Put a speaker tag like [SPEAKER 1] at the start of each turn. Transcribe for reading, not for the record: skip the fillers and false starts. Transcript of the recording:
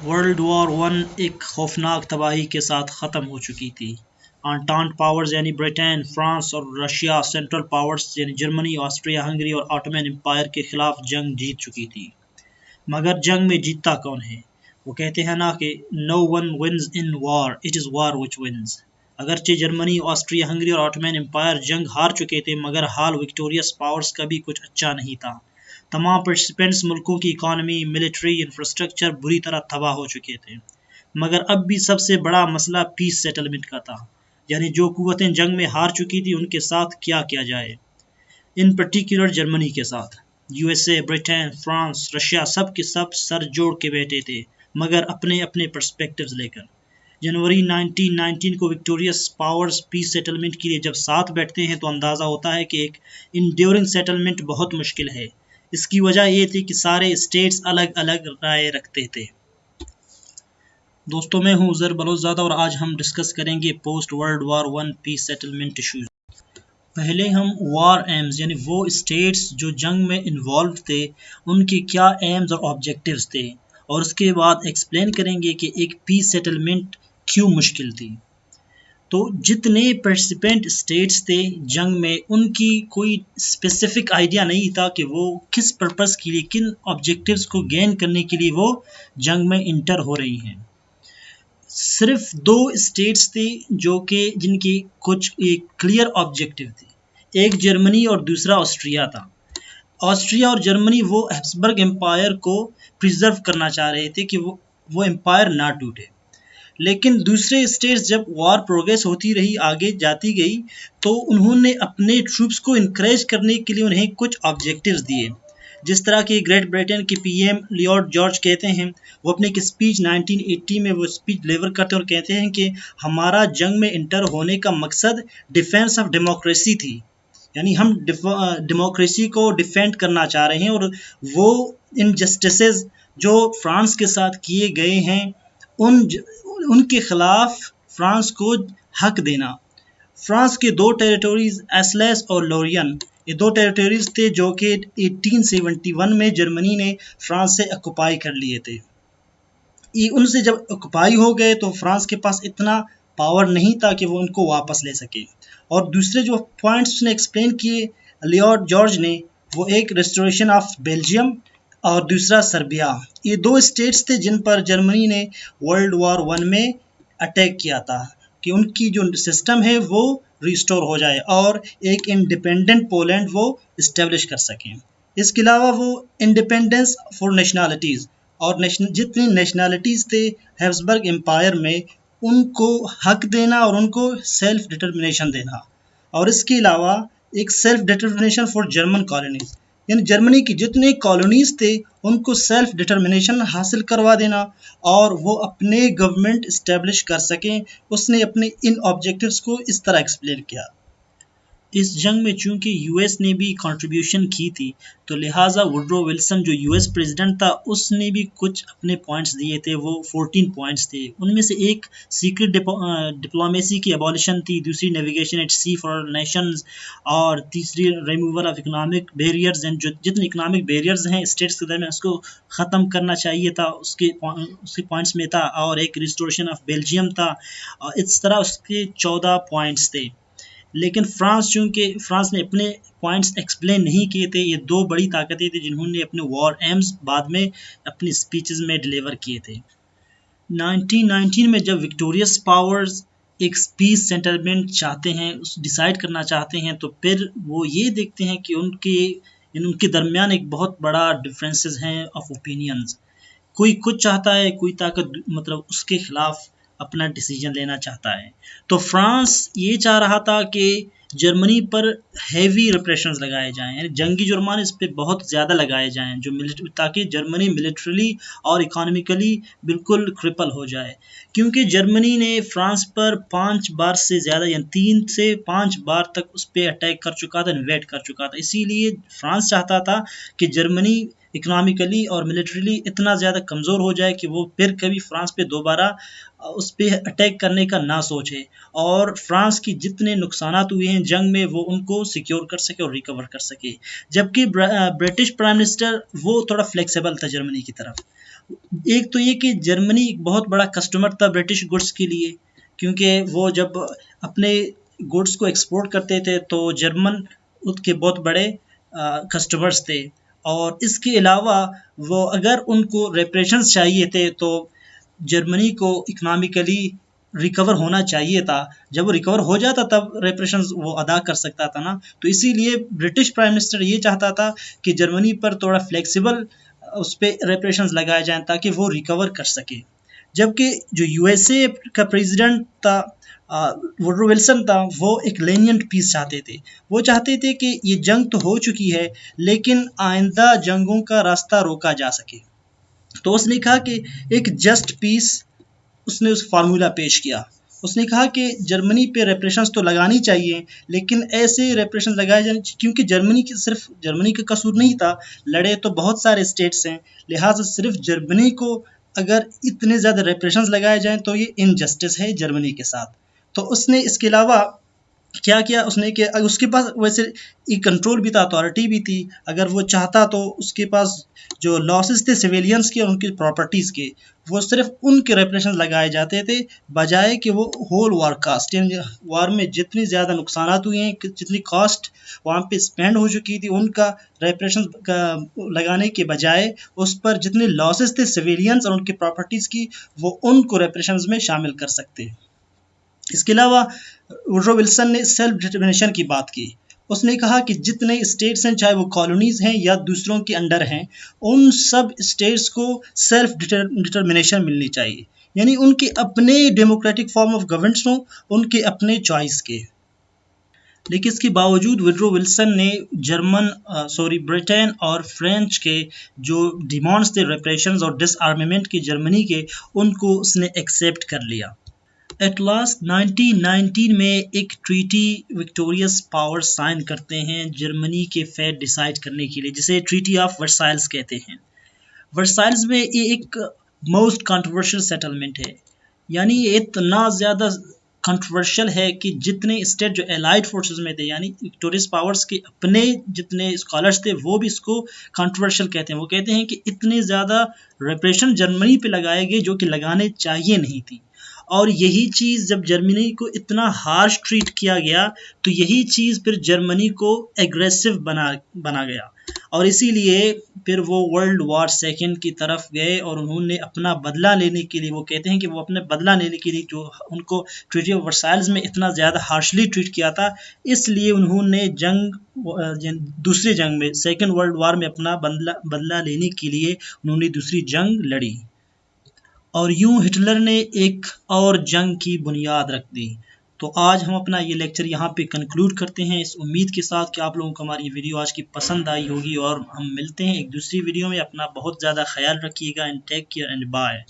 [SPEAKER 1] World war one एक खौफनाक तबाही के साथ ख़त्म हो चुकी थी। एंटांट पावर्स यानी ब्रिटेन, फ्रांस और रशिया सेंट्रल पावर्स यानी जर्मनी, ऑस्ट्रिया हंगरी और ऑटोमन एम्पायर के खिलाफ जंग जीत चुकी थी। मगर जंग में जीतता कौन है? वो कहते हैं ना कि no one wins in war, it is war which wins. अगरचे जर्मनी, ऑस्ट्रिया हंगरी और ऑटोमन एम्पायर जंग हार चुके थे, मगर हाल विक्टोरियस पावर्स का भी कुछ अच्छा नहीं था। तमाम पार्टिसिपेंट्स मुल्कों की इकॉनमी, मिलिट्री इंफ्रास्ट्रक्चर बुरी तरह तबाह हो चुके थे। मगर अब भी सबसे बड़ा मसला पीस सेटलमेंट का था, यानी जो कुव्वतें जंग में हार चुकी थी उनके साथ क्या किया जाए। इन पर्टिकुलर जर्मनी के साथ यूएसए, ब्रिटेन, फ्रांस, रशिया सब के सब सर जोड़ के बैठे थे, मगर अपने अपने पर्सपेक्टिव्स लेकर। जनवरी 1919 को विक्टोरियस पावर्स पीस सेटलमेंट के लिए जब साथ बैठते हैं तो अंदाज़ा होता है कि एक इंड्योरिंग सेटलमेंट बहुत मुश्किल है। इसकी वजह ये थी कि सारे स्टेट्स अलग अलग राय रखते थे। दोस्तों, मैं हूं उज़र बलोचज़ादा और आज हम डिस्कस करेंगे post world war one peace settlement issues. पहले हम वॉर एम्स यानी वो स्टेट्स जो जंग में इन्वॉल्व थे उनके क्या एम्स और ऑब्जेक्टिव्स थे, और उसके बाद एक्सप्लेन करेंगे कि एक पीस सेटलमेंट क्यों मुश्किल थी। तो जितने पार्टिसिपेंट स्टेट्स थे जंग में, उनकी कोई स्पेसिफिक आइडिया नहीं था कि वो किस पर्पस के लिए, किन ऑब्जेक्टिव्स को गेन करने के लिए वो जंग में इंटर हो रही हैं। सिर्फ दो स्टेट्स थे जो कि जिनकी कुछ एक क्लियर ऑब्जेक्टिव थी, एक जर्मनी और दूसरा ऑस्ट्रिया था। ऑस्ट्रिया और जर्मनी वो हैब्सबर्ग एम्पायर को प्रिजर्व करना चाह रहे थे कि वो एम्पायर ना टूटे। लेकिन दूसरे स्टेट्स जब वॉर प्रोग्रेस होती रही, आगे जाती गई, तो उन्होंने अपने ट्रूप्स को इनकरेज करने के लिए उन्हें कुछ ऑब्जेक्टिव्स दिए। जिस तरह कि ग्रेट ब्रिटेन के पीएम लियोर्ड जॉर्ज कहते हैं, वो अपनी एक स्पीच 1980 में वो स्पीच डिलीवर करते हैं और कहते हैं कि हमारा जंग में इंटर होने का मकसद डिफेंस ऑफ डेमोक्रेसी थी, यानी हम डेमोक्रेसी को डिफेंड करना चाह रहे हैं। और वो इनजस्टिसेस जो फ्रांस के साथ किए गए हैं उनके खिलाफ फ्रांस को हक देना। फ्रांस के दो टेरिटोरीज एस्लेस और लोरियन, ये दो टेरिटोरीज थे जो कि 1871 में जर्मनी ने फ्रांस से ऑक्युपाई कर लिए थे। ये उनसे जब ऑक्युपाई हो गए तो फ्रांस के पास इतना पावर नहीं था कि वो उनको वापस ले सके। और दूसरे जो पॉइंट्स उसने एक्सप्लेन किए लियोर्ड जॉर्ज ने, वो एक रेस्टोरेशन ऑफ बेल्जियम और दूसरा सर्बिया। ये दो स्टेट्स थे जिन पर जर्मनी ने वर्ल्ड वॉर वन में अटैक किया था कि उनकी जो सिस्टम है वो रिस्टोर हो जाए और एक इंडिपेंडेंट पोलैंड वो इस्टेब्लिश कर सकें। इसके अलावा वो इंडिपेंडेंस फॉर नेशनैलिटीज़ और जितनी नेशनैलिटीज़ थे हैब्सबर्ग एम्पायर में, उनको हक देना और उनको सेल्फ डिटर्मिनेशन देना। और इसके अलावा एक self determination for German colonies, यानी जर्मनी की जितने कॉलोनीज थे उनको सेल्फ डिटर्मिनेशन हासिल करवा देना और वो अपने गवर्नमेंट इस्टेब्लिश कर सकें। उसने अपने इन ऑब्जेक्टिव्स को इस तरह एक्सप्लेन किया। इस जंग में चूंकि यूएस ने भी कंट्रीब्यूशन की थी, तो लिहाजा वुड्रो विल्सन जो यूएस प्रेसिडेंट था उसने भी कुछ अपने पॉइंट्स दिए थे। वो 14 पॉइंट्स थे। उनमें से एक सीक्रेट डिप्लोमेसी की एबॉलिशन थी, दूसरी navigation at sea for nations, और तीसरी removal of economic barriers and जितने इकोनॉमिक बैरियर्स हैं स्टेट्स के दरमियान उसको ख़त्म करना चाहिए था, उसके पॉइंट्स में था। और एक रिस्टोरेशन ऑफ बेल्जियम था। इस तरह उसके 14 पॉइंट्स थे। लेकिन चूंकि फ्रांस ने अपने पॉइंट्स एक्सप्लेन नहीं किए थे, ये दो बड़ी ताकतें थी जिन्होंने अपने वॉर एम्स बाद में अपनी स्पीचेस में डिलीवर किए थे। 1919 में जब विक्टोरियस पावर्स एक पीस सेटलमेंट चाहते हैं, डिसाइड करना चाहते हैं, तो फिर वो ये देखते हैं कि उनके दरमियान एक बहुत बड़ा डिफरेंसेस हैं ऑफ ओपिनियंस। कोई कुछ चाहता है, कोई ताकत मतलब उसके खिलाफ अपना डिसीजन लेना चाहता है। तो फ्रांस ये चाह रहा था कि जर्मनी पर हैवी रिप्रेशंस लगाए जाएं, यानी जंगी जुर्माने इस पे बहुत ज़्यादा लगाए जाएं, ताकि जर्मनी मिलिट्रली और इकोनॉमिकली बिल्कुल क्रिपल हो जाए। क्योंकि जर्मनी ने फ्रांस पर 5 बार से ज़्यादा, यानी 3 से 5 बार तक उस पर अटैक कर चुका था, इन्वेड कर चुका था। इसीलिए फ्रांस चाहता था कि जर्मनी इकोनॉमिकली और मिलिट्रीली इतना ज़्यादा कमज़ोर हो जाए कि वो फिर कभी फ्रांस पे दोबारा उस पर अटैक करने का ना सोचे, और फ्रांस की जितने नुकसानात हुए हैं जंग में वो उनको सिक्योर कर सके और रिकवर कर सके। जबकि ब्रिटिश प्राइम मिनिस्टर वो थोड़ा फ्लेक्सिबल था जर्मनी की तरफ। एक तो ये कि जर्मनी एक बहुत बड़ा कस्टमर था ब्रिटिश गुड्स के लिए, क्योंकि वो जब अपने गुड्स को एक्सपोर्ट करते थे तो जर्मन उसके बहुत बड़े कस्टमर्स थे। और इसके अलावा वो अगर उनको रेपरेशंस चाहिए थे तो जर्मनी को इकोनॉमिकली रिकवर होना चाहिए था। जब वो रिकवर हो जाता तब रेपरेशंस वो अदा कर सकता था ना। तो इसीलिए ब्रिटिश प्राइम मिनिस्टर ये चाहता था कि जर्मनी पर थोड़ा फ्लेक्सिबल उस पर रेपरेशंस लगाए जाएं ताकि वो रिकवर कर सके। जबकि जो यूएसए का प्रेसिडेंट था वुडरो विल्सन था, वो एक लेनियंट पीस चाहते थे। वो चाहते थे कि ये जंग तो हो चुकी है लेकिन आइंदा जंगों का रास्ता रोका जा सके। तो उसने कहा कि एक जस्ट पीस, उसने उस फार्मूला पेश किया। उसने कहा कि जर्मनी पे रेपरेशंस तो लगानी चाहिए लेकिन ऐसे रेपरेशन लगाए जाने, क्योंकि जर्मनी की सिर्फ जर्मनी का कसूर नहीं था, लड़े तो बहुत सारे स्टेट्स हैं, लिहाजा सिर्फ जर्मनी को अगर इतने ज़्यादा रेपरेशंस लगाए जाएं तो ये इनजस्टिस है जर्मनी के साथ। तो उसने इसके अलावा क्या किया, उसने कि उसके पास वैसे एक कंट्रोल भी था, अथॉरिटी भी थी। अगर वो चाहता तो उसके पास जो लॉसेस थे सिविलियंस के और उनकी प्रॉपर्टीज़ के, वो सिर्फ उनके रेपरेशन लगाए जाते थे, बजाय कि वो होल वार कास्ट, यानी वार में जितनी ज़्यादा नुकसान हुए हैं, जितनी कॉस्ट वहाँ पे स्पेंड हो चुकी थी, उनका रेपरेशन का लगाने के बजाय उस पर जितने लॉसेस थे सिविलियंस और उनकी प्रॉपर्टीज़ की, वो उनको रेपरेशन में शामिल कर सकते। इसके अलावा वुडरो विल्सन ने सेल्फ डिटर्मिनेशन की बात की। उसने कहा कि जितने स्टेट्स हैं, चाहे वो कॉलोनीज़ हैं या दूसरों के अंडर हैं, उन सब स्टेट्स को सेल्फ डिटर्मिनेशन मिलनी चाहिए, यानी उनके अपने डेमोक्रेटिक फॉर्म ऑफ गवर्नेंस हो, उनके अपने चॉइस के। लेकिन इसके बावजूद वुडरो विल्सन ने ब्रिटेन और फ्रेंच के जो डिमांड्स थे रेपरेशंस और डिसआर्मेमेंट के जर्मनी के, उनको उसने एक्सेप्ट कर लिया। एट लास्ट 1919 में एक ट्रीटी विक्टोरियस पावर साइन करते हैं जर्मनी के फेट डिसाइड करने के लिए, जिसे ट्रीटी ऑफ वर्साइल्स कहते हैं। वर्साइल्स में ये एक मोस्ट कंट्रोवर्शियल सेटलमेंट है, यानी ये इतना ज़्यादा कंट्रोवर्शियल है कि जितने स्टेट जो एलाइड फोर्सेस में थे, यानी विक्टोरियस पावर्स के अपने जितने स्कॉलर्स थे, वो भी इसको कंट्रोवर्शियल कहते हैं। वो कहते हैं कि इतने ज़्यादा रेपरेशन जर्मनी पे लगाए गए जो कि लगाने चाहिए नहीं थी। और यही चीज़ जब जर्मनी को इतना हार्श ट्रीट किया गया तो यही चीज़ फिर जर्मनी को एग्रेसिव बना गया, और इसीलिए फिर वो वर्ल्ड वार सेकेंड की तरफ गए और उन्होंने अपना बदला लेने के लिए, वो कहते हैं कि वो अपने बदला लेने के लिए जो उनको ट्रीटी ऑफ वर्साइल्स में इतना ज़्यादा हार्शली ट्रीट किया था, इसलिए उन्होंने दूसरी जंग में, सेकेंड वर्ल्ड वार में अपना बदला लेने के लिए उन्होंने दूसरी जंग लड़ी। और यूं हिटलर ने एक और जंग की बुनियाद रख दी। तो आज हम अपना ये लेक्चर यहाँ पे कंक्लूड करते हैं, इस उम्मीद के साथ कि आप लोगों को हमारी वीडियो आज की पसंद आई होगी, और हम मिलते हैं एक दूसरी वीडियो में। अपना बहुत ज़्यादा ख्याल रखिएगा and take care and bye.